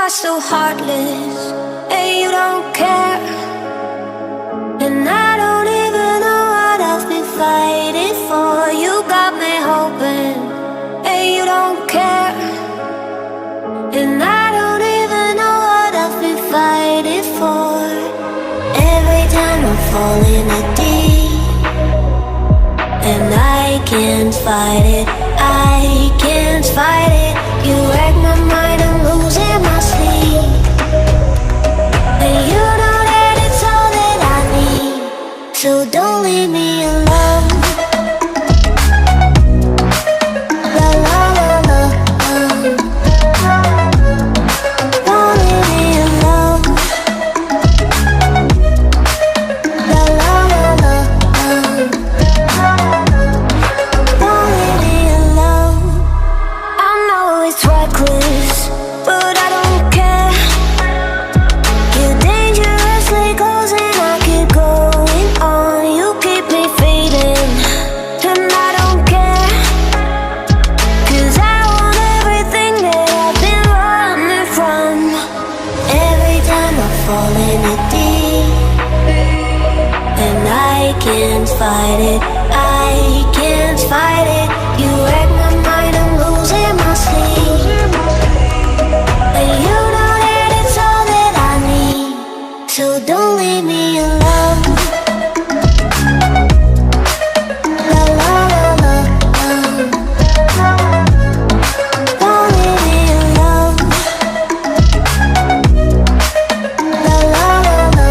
are so heartless, and you don't care. And I don't even know what I've been fighting for. You got me hoping, and you don't care. And I don't even know what I've been fighting for. Every time I'm falling a deep, and I can't fight it, I can't fight it. You wreck my mind, I'm losing my sleep. And you know that it's all that I need, so don't leave me alone. La la la la, don't leave me alone. La la la la, don't leave me alone. I know it's reckless, but I don't care. You're dangerously close and I keep going on. You keep me fading, and I don't care. 'Cause I want everything that I've been running from. Every time I fall in it deep, and I can't fight it, I can't fight it. You wreck my mind, I'm losing my sleep. And you know that it's all that I need, so don't leave me alone. La la la la, don't leave me alone. La la la la,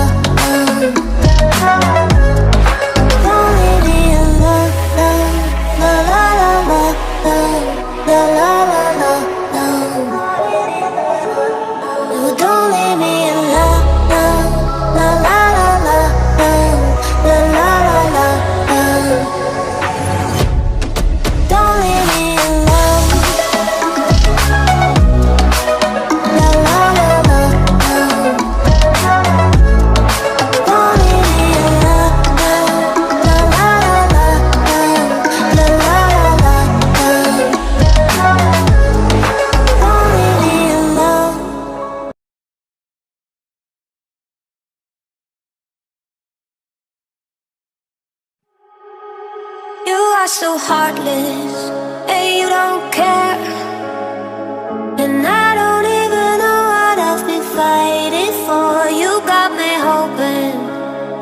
don't leave me alone. La la la la, la la la la, no, don't leave me alone. La la la la, la la la la, don't leave me alone. La la la la, don't leave me alone. La la la la, la la la la, don't leave me alone. You are so heartless, and you don't care. And I don't even know what I've been fighting for. You got me hoping,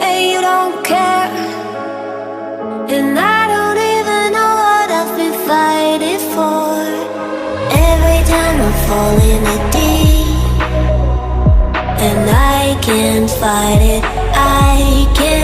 and you don't care. And I don't even know what I've been fighting for. Every time I'm falling a deep, and I can't fight it, I can't